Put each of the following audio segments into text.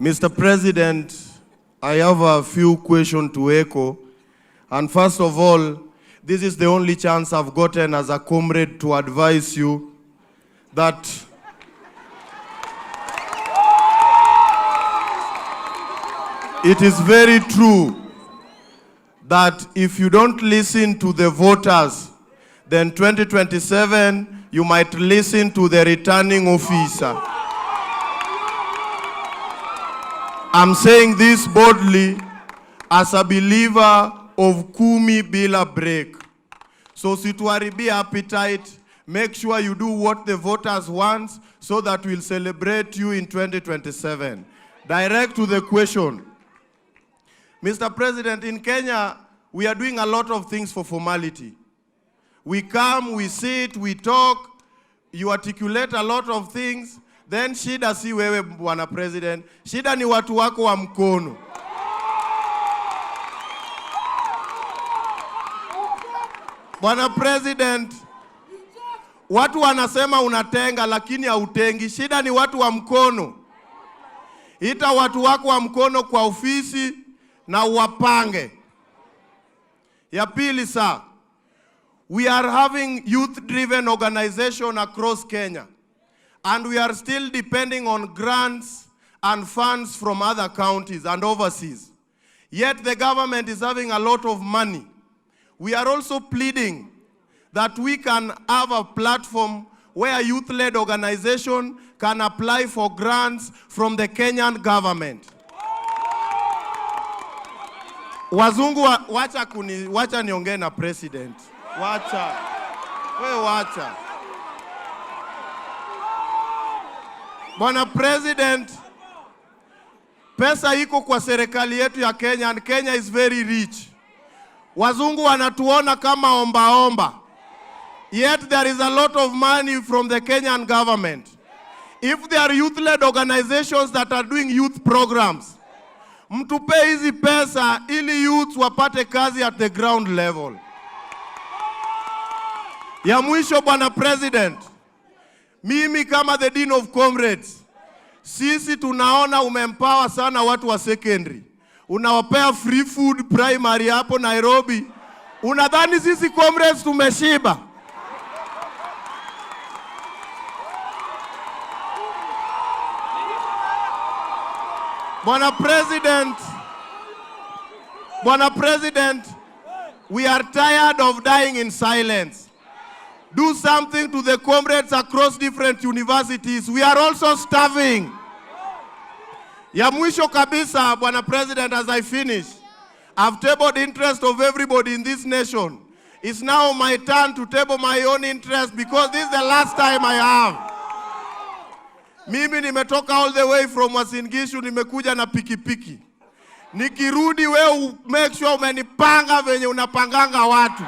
Mr. President, I have a few questions to echo. And first of all, this is the only chance I've gotten as a comrade to advise you that it is very true that if you don't listen to the voters, then 2027, you might listen to the returning officer. I'm saying this boldly as a believer of kumi bila break. So situharibie appetite, make sure you do what the voters want so that we'll celebrate you in 2027. Direct to the question. Mr. President, in Kenya, we are doing a lot of things for formality. We come, we sit, we talk, you articulate a lot of things, then shida si wewe Bwana President, shida ni watu wako wa mkono. Bwana President, watu wanasema unatenga lakini hautengi, shida ni watu wa mkono. Ita watu wako wa mkono kwa ofisi na uwapange. Ya pili sir, we are having youth-driven organization across Kenya. And we are still depending on grants and funds from other counties and overseas. Yet the government is having a lot of money. We are also pleading that we can have a platform where youth-led organization can apply for grants from the Kenyan government. Wazungu wacha niongee na president. Wacha. Bwana President, pesa iko kwa serikali yetu ya Kenya and Kenya is very rich. Wazungu wanatuona kama omba. Yet there is a lot of money from the Kenyan government. If there are youth-led organizations that are doing youth programs, mtupe hizi pesa ili youth wapate kazi at the ground level. Ya mwisho Bwana President, mimi kama the Dean of Comrades, sisi tunaona umempower sana watu wa secondary. Unawapea free food primary hapo Nairobi. Unadhani sisi comrades tumeshiba? Bwana President, we are tired of dying in silence. Do something to the comrades across different universities. We are also starving. Ya mwisho kabisa, Bwana President, as I finish, I've tabled interest of everybody in this nation. It's now my turn to table my own interest because this is the last time I have. Mimi nimetoka all the way from Uasin Gishu, nimekuja na pikipiki. Nikirudi wewe make sure umenipanga venye unapanganga watu.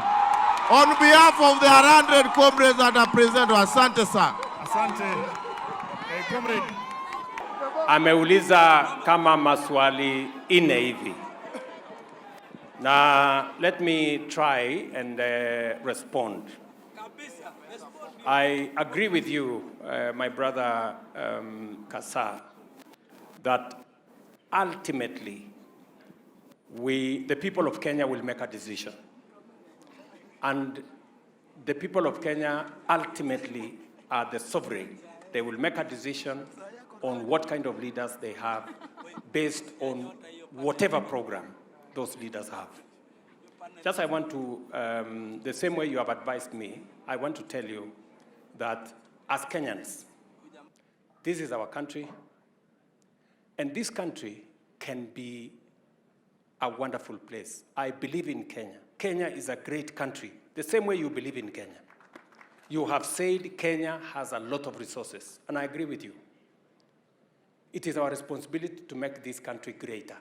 On behalf of the 100 comrades that are present, asante sir. Asante. Comrade. Ameuliza kama maswali ine hivi. Now, let me try and respond. I agree with you, my brother Kasa, that ultimately the people of Kenya will make a decision. And the people of Kenya ultimately are the sovereign. They will make a decision on what kind of leaders they have based on whatever program those leaders have. Just I want to, the same way you have advised me, I want to tell you that as Kenyans, this is our country, and this country can be a wonderful place. I believe in Kenya. Kenya is a great country, the same way you believe in Kenya. You have said Kenya has a lot of resources, and I agree with you. It is our responsibility to make this country greater.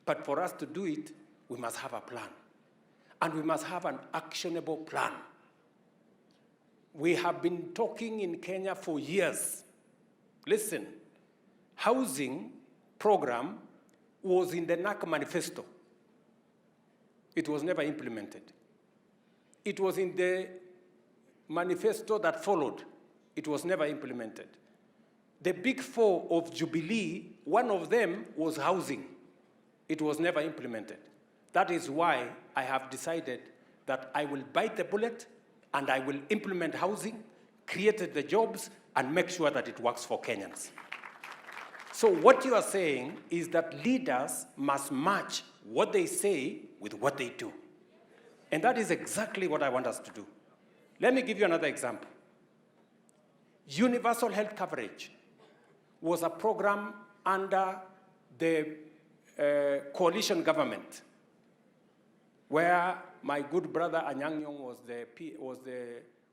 But for us to do it, we must have a plan. And we must have an actionable plan. We have been talking in Kenya for years. Listen, housing program was in the NAC manifesto. It was never implemented. It was in the manifesto that followed, it was never implemented. The big four of Jubilee, one of them was housing. It was never implemented. That is why I have decided that I will bite the bullet and I will implement housing, create the jobs, and make sure that it works for Kenyans. So what you are saying is that leaders must match what they say with what they do. And that is exactly what I want us to do. Let me give you another example. Universal health coverage was a program under the coalition government, where my good brother Anyang' Nyong'o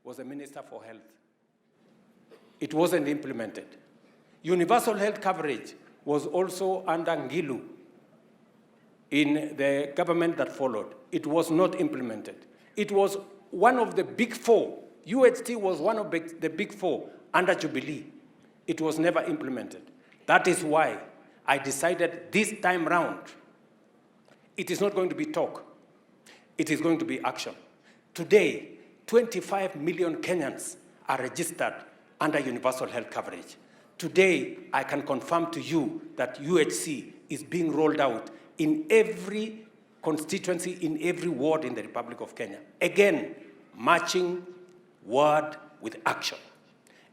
was the Minister for Health. It wasn't implemented. Universal health coverage was also under Ngilu in the government that followed. It was not implemented. It was one of the big four. UHT was one of the big four under Jubilee. It was never implemented. That is why I decided this time round, it is not going to be talk. It is going to be action. Today, 25 million Kenyans are registered under universal health coverage. Today, I can confirm to you that UHC is being rolled out in every constituency, in every ward in the Republic of Kenya. Again, matching word with action.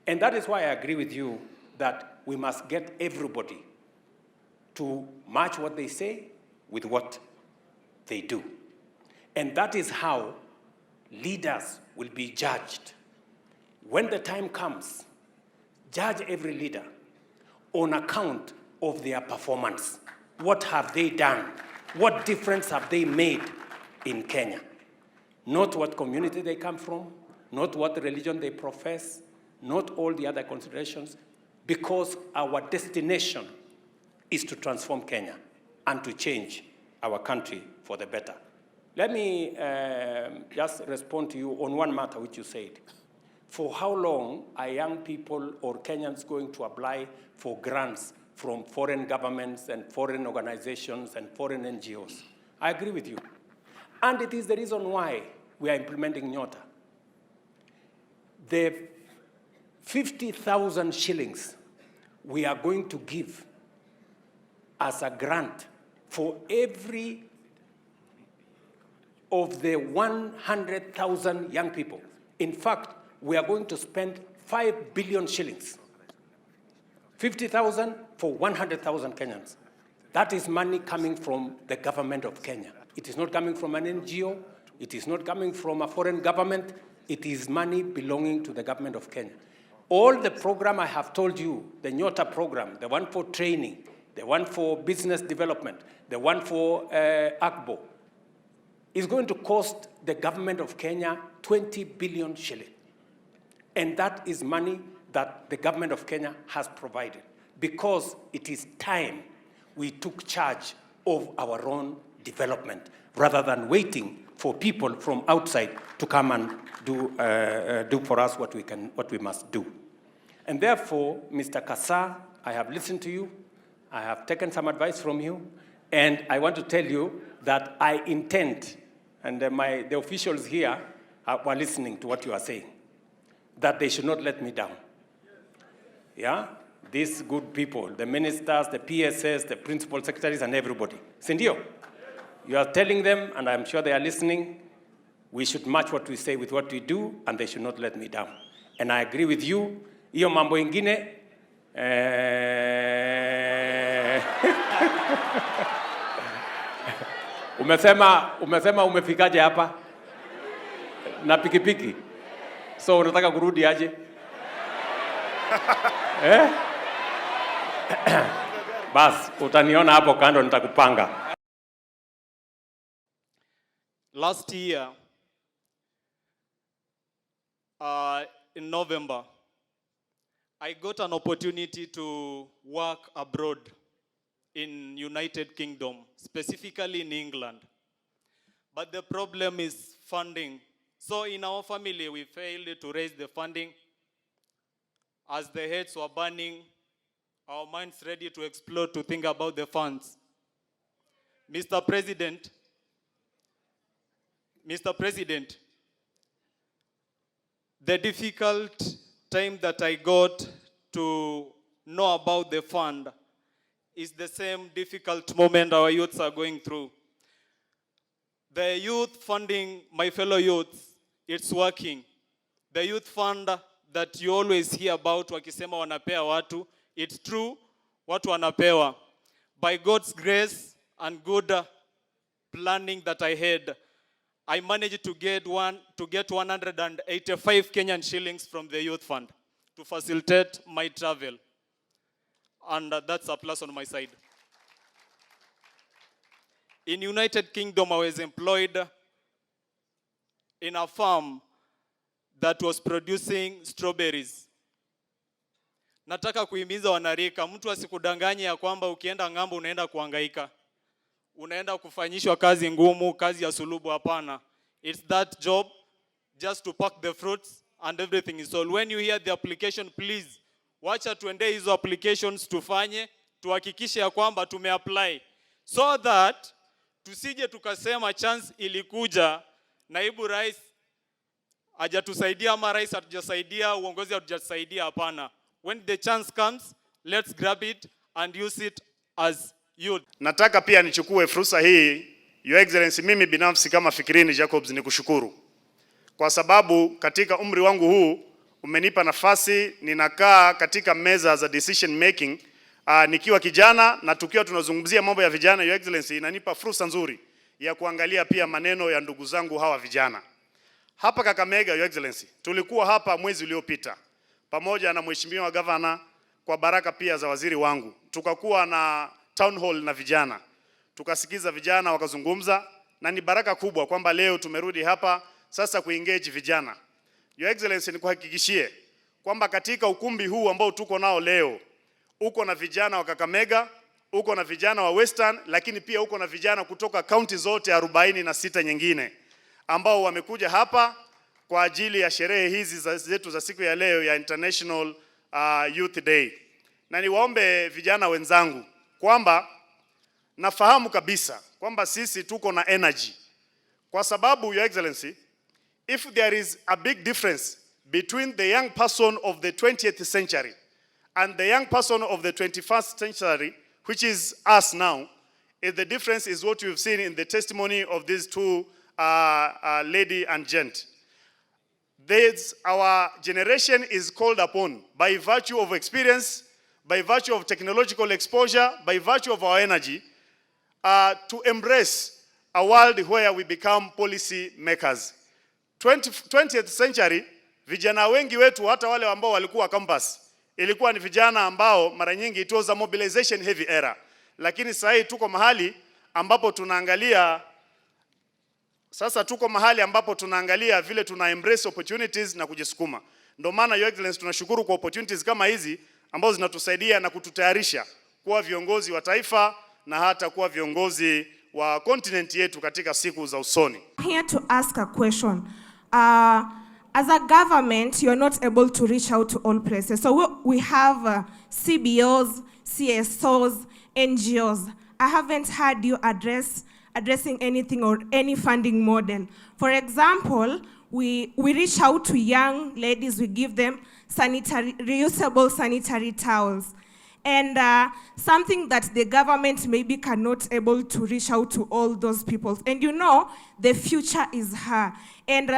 And that is why I agree with you that we must get everybody to match what they say with what they do. And that is how leaders will be judged. When the time comes, judge every leader on account of their performance. What have they done? What difference have they made in Kenya? Not what community they come from, not what religion they profess, not all the other considerations, because our destination is to transform Kenya and to change our country for the better. Let me just respond to you on one matter which you said. For how long are young people or Kenyans going to apply for grants from foreign governments and foreign organizations and foreign NGOs? I agree with you. And it is the reason why we are implementing Nyota. The 50,000 shillings we are going to give as a grant for every of the 100,000 young people. In fact, we are going to spend 5 billion shillings. 50,000 for 100,000 Kenyans. That is money coming from the government of Kenya. It is not coming from an NGO. It is not coming from a foreign government. It is money belonging to the government of Kenya. All the program I have told you, the Nyota program, the one for training, the one for business development, the one for ACBO, is going to cost the government of Kenya 20 billion shillings. And that is money that the government of Kenya has provided, because it is time we took charge of our own development rather than waiting for people from outside to come and do for us what we must do. And therefore, Mr. Kasa, I have listened to you. I have taken some advice from you. And I want to tell you that I intend, and the officials here were listening to what you are saying, that they should not let me down. Yeah? These good people, the ministers, the PSS, the principal secretaries, and everybody. Sindio, you are telling them, and I'm sure they are listening, we should match what we say with what we do, and they should not let me down. And I agree with you. Iyo mambo ingine, umesema umefikaje hapa na pikipiki, so unataka kurudi aje? Bas, utaniona hapo kando, nitakupanga. Last year, in November, I got an opportunity to work abroad in United Kingdom, specifically in England. But the problem is funding. So in our family, we failed to raise the funding. As the heads were burning, our minds ready to explode to think about the funds. Mr. President, the difficult time that I got to know about the fund is the same difficult moment our youths are going through. The youth funding, my fellow youths, it's working. The youth fund that you always hear about, wakisema wanapea watu, it's true, watu wanapewa. By God's grace and good planning that I had, I managed to get 185 Kenyan shillings from the youth fund to facilitate my travel. And that's a plus on my side. In United Kingdom, I was employed in a farm that was producing strawberries. Nataka kuhimiza wanarika, mtu asikudanganye ya kwamba ukienda ng'ambo unaenda kuhangaika. Unaenda kufanyishwa kazi ngumu, kazi ya sulubu, hapana. It's that job just to pack the fruits and everything is all. When you hear the application, please, wacha tuende hizo applications tufanye, tuhakikishe ya kwamba tumeapply. So that tusije tukasema chance ilikuja, naibu rais hajatusaidia ama rais hatujasaidia, uongozi hatujasaidia, hapana. When the chance comes, let's grab it and use it as youth. Nataka pia nichukue fursa hii, Your Excellency, mimi binafsi kama Fikirini Jacobs nikushukuru. Kwa sababu katika umri wangu huu umenipa nafasi, ninakaa katika meza za decision making nikiwa kijana, na tukiwa tunazungumzia mambo ya vijana, Your Excellency, inanipa fursa nzuri ya kuangalia pia maneno ya ndugu zangu hawa vijana. Hapa Kakamega, Your Excellency, tulikuwa hapa mwezi uliopita pamoja na mheshimiwa gavana kwa baraka pia za waziri wangu. Tukakuwa na town hall na vijana. Tukasikiza vijana wakazungumza, na ni baraka kubwa kwamba leo tumerudi hapa sasa kuengage vijana. Your Excellency, nikuhakikishie kwamba katika ukumbi huu ambao tuko nao leo, uko na vijana wa Kakamega, uko na vijana wa Western, lakini pia uko na vijana kutoka county zote 46 nyingine ambao wamekuja hapa kwa ajili ya sherehe hizi zetu za siku ya leo ya International Youth Day. Na niwaombe vijana wenzangu kwamba nafahamu kabisa kwamba sisi tuko na energy. Kwa sababu, Your Excellency, if there is a big difference between the young person of the 20th century and the young person of the 21st century, which is us now, the difference is what you've seen in the testimony of these two lady and gent. Our generation is called upon by virtue of experience, by virtue of technological exposure, by virtue of our energy, to embrace a world where we become policy makers. 20th century, vijana wengi wetu, hata wale ambao walikuwa campus, ilikuwa ni vijana ambao mara nyingi it was a mobilization heavy era. Lakini sasa tuko mahali ambapo tunaangalia vile tuna embrace opportunities na kujisukuma. Ndio maana, Your Excellency, tunashukuru kwa opportunities kama hizi ambazo zinatusaidia na kututayarisha kuwa viongozi wa taifa na hata kuwa viongozi wa continent yetu katika siku za usoni. Here to ask a question. As a government, you're not able to reach out to all places. So we have CBOs, CSOs, NGOs. I haven't heard you addressing anything or any funding model. For example, we reach out to young ladies, we give them reusable sanitary towels. And something that the government maybe cannot able to reach out to all those people. And you know, the future is her. And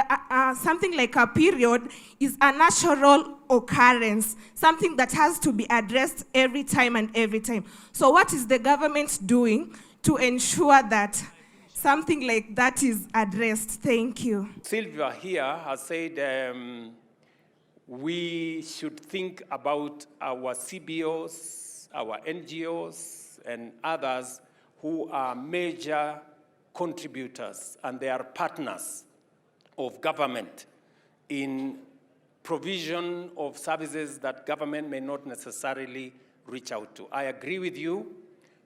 something like a period is a natural occurrence, something that has to be addressed every time and every time. So what is the government doing to ensure that something like that is addressed? Thank you. Sylvia here has said we should think about our CBOs, our NGOs, and others who are major contributors, and they are partners of government in provision of services that government may not necessarily reach out to. I agree with you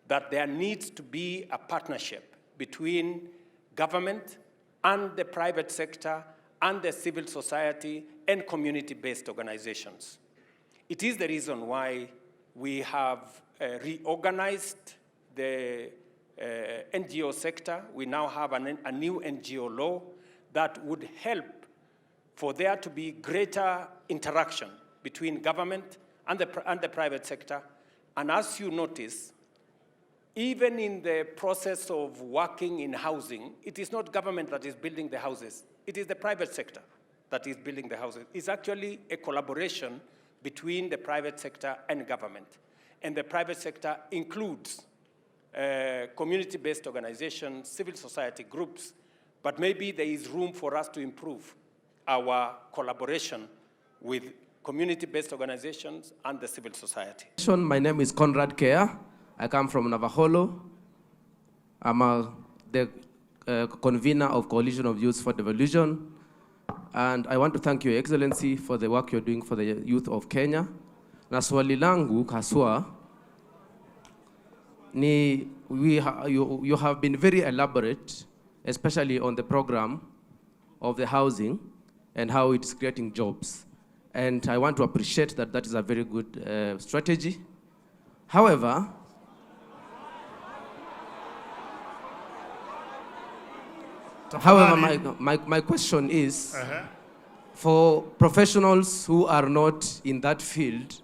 that there needs to be a partnership between government and the private sector and the civil society and community-based organizations. It is the reason why we have reorganized the NGO sector. We now have a new NGO law that would help for there to be greater interaction between government and the private sector. And as you notice, even in the process of working in housing, it is not government that is building the houses. It is the private sector that is building the houses. It's actually a collaboration between the private sector and government. And the private sector includes community-based organizations, civil society groups, but maybe there is room for us to improve our collaboration with community-based organizations and the civil society. My name is Comrade. I come from Navaholo. I'm the convener of Coalition of Youth for Devolution. And I want to thank Your Excellency for the work you're doing for the youth of Kenya. Na swali langu kaswa ni you have been very elaborate, especially on the program of the housing and how it's creating jobs. And I want to appreciate that that is a very good strategy. However, my question is, for professionals who are not in that field,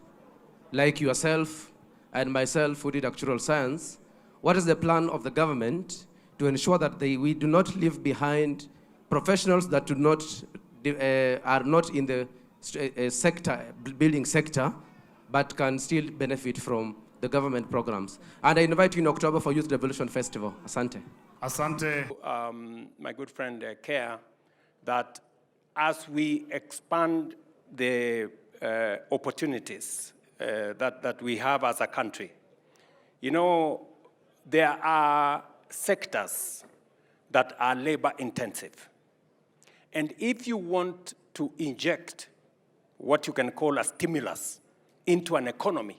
like yourself and myself who did actuarial science, what is the plan of the government to ensure that we do not leave behind professionals that do not, are not in the building sector, but can still benefit from the government programs? And I invite you in October for Youth Devolution Festival. Asante. Asante. My good friend Care, that as we expand the opportunities that we have as a country, you know, there are sectors that are labor intensive. And if you want to inject what you can call a stimulus into an economy,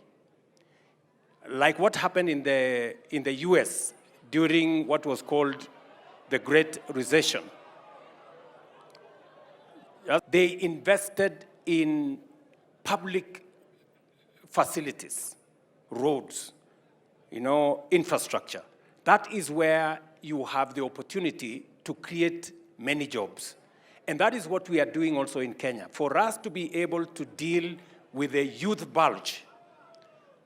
like what happened in the US during what was called the Great Recession. They invested in public facilities, roads, you know, infrastructure. That is where you have the opportunity to create many jobs. And that is what we are doing also in Kenya. For us to be able to deal with the youth bulge,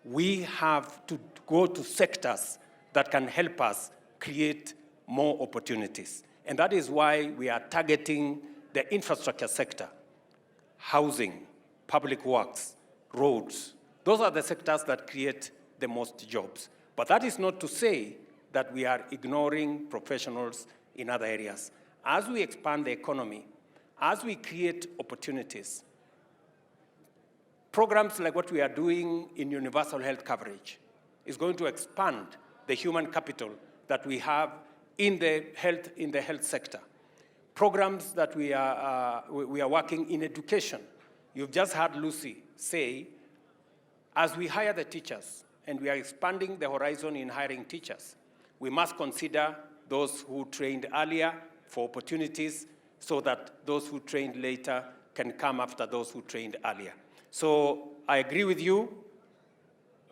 we have to go to sectors that can help us create more opportunities. And that is why we are targeting the infrastructure sector, housing, public works, roads. Those are the sectors that create the most jobs. But that is not to say that we are ignoring professionals in other areas. As we expand the economy, as we create opportunities, programs like what we are doing in universal health coverage is going to expand the human capital that we have in the health sector. Programs that we are working in education. You've just heard Lucy say, as we hire the teachers and we are expanding the horizon in hiring teachers, we must consider those who trained earlier for opportunities so that those who trained later can come after those who trained earlier. So I agree with you,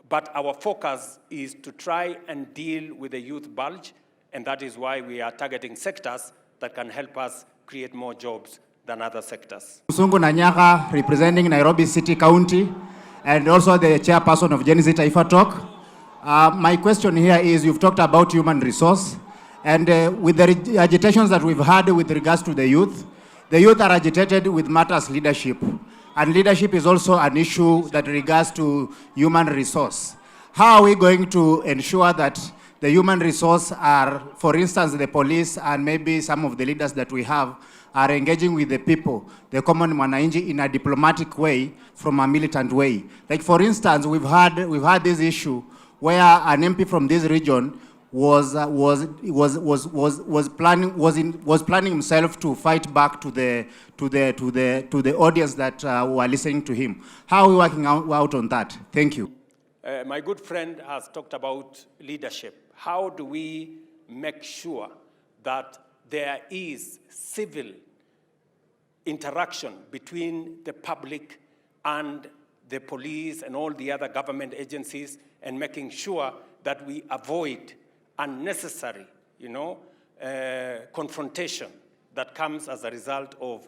but our focus is to try and deal with the youth bulge, and that is why we are targeting sectors that can help us create more jobs than other sectors. Musungu Nanyaga, representing Nairobi City County, and also the chairperson of Gen Z Taifa Talk. My question here is, you've talked about human resource, and with the agitations that we've had with regards to the youth are agitated with matters leadership. And leadership is also an issue that regards to human resource. How are we going to ensure that the human resource are, for instance, the police and maybe some of the leaders that we have are engaging with the people, the common mwananchi, in a diplomatic way from a militant way? Like, for instance, we've had this issue where an MP from this region was planning himself to fight back to the audience that were listening to him. How are we working out on that? Thank you. My good friend has talked about leadership. How do we make sure that there is civil interaction between the public and the police and all the other government agencies, and making sure that we avoid unnecessary, confrontation that comes as a result of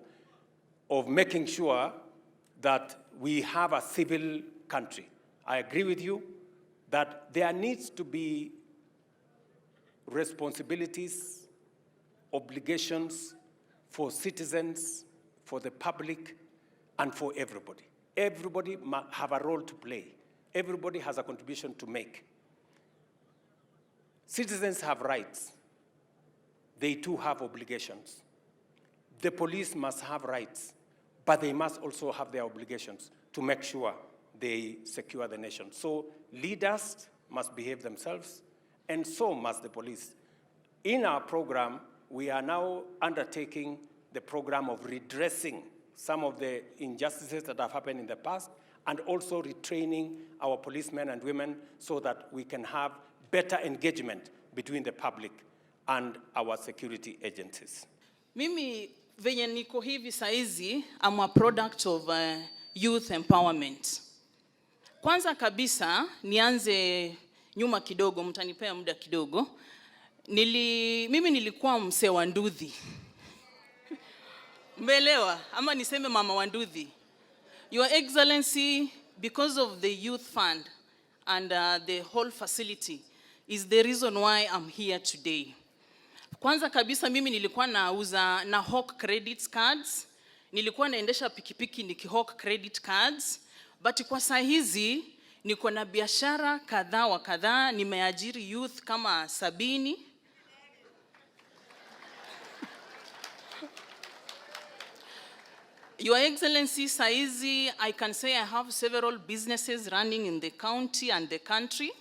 of making sure that we have a civil country. I agree with you that there needs to be responsibilities, obligations for citizens, for the public, and for everybody. Everybody must have a role to play. Everybody has a contribution to make. Citizens have rights. They too have obligations. The police must have rights, but they must also have their obligations to make sure they secure the nation. So leaders must behave themselves, and so must the police. In our program, we are now undertaking the program of redressing some of the injustices that have happened in the past, and also retraining our policemen and women so that we can have better engagement between the public and our security agencies. Mimi venye niko hivi saizi, I'm a product of youth empowerment. Kwanza kabisa, nianze nyuma kidogo, mtanipea muda kidogo. Mimi nilikuwa msee wa nduthi. Mbelewa, ama niseme mama wa nduthi. Your Excellency, because of the youth fund and the whole facility, is the reason why I'm here today. Kwanza kabisa mimi nilikuwa nauza na hawk credit cards. Nilikuwa naendesha pikipiki nikihawk credit cards. But kwa saa hizi niko na biashara kadhaa wa kadhaa, nimeajiri youth kama 70. Your Excellency, saizi, I can say I have several businesses running in the county and the country.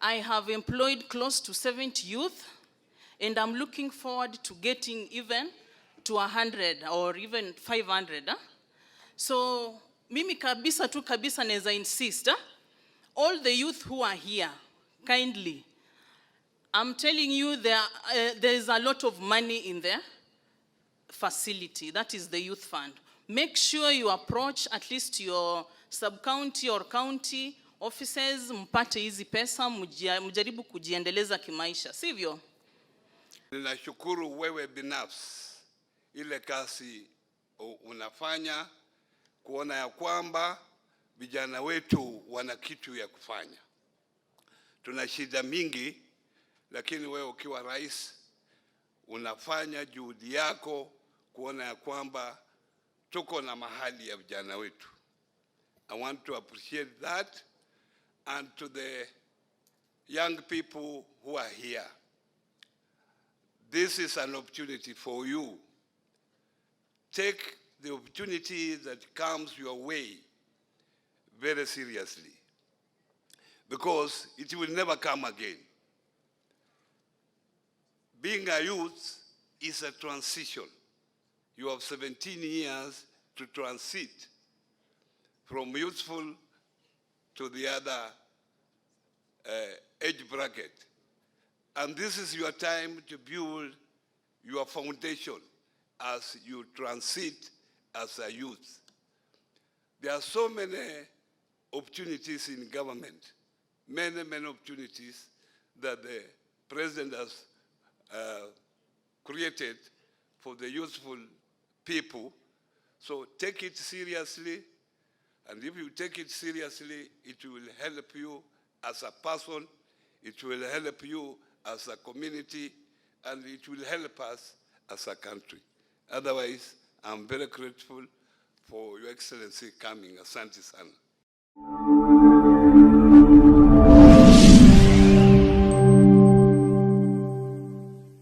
I have employed close to 70 youth, and I'm looking forward to getting even to 100 or even 500. So, mimi kabisa tu kabisa neza insist, all the youth who are here, kindly, I'm telling you there is a lot of money in there. Facility, that is the youth fund. Make sure you approach at least your sub-county or county offices, mpate hizi pesa, mjaribu kujiendeleza kimaisha, sivyo? Ninashukuru wewe binafsi ile kazi unafanya, kuona ya kwamba vijana wetu wana kitu ya kufanya. Tuna shida mingi, lakini wewe ukiwa rais unafanya juhudi yako kuona ya kwamba tuko na mahali ya vijana wetu. I want to appreciate that, and to the young people who are here. This is an opportunity for you. Take the opportunity that comes your way very seriously, because it will never come again. Being a youth is a transition. You have 17 years to transit from youthful to the other age bracket. And this is your time to build your foundation as you transit as a youth. There are so many opportunities in government, many opportunities that the president has created for the youthful people. So take it seriously, and if you take it seriously, it will help you as a person, it will help you as a community, and it will help us as a country. Otherwise, I'm very grateful for Your Excellency coming. Asante sana.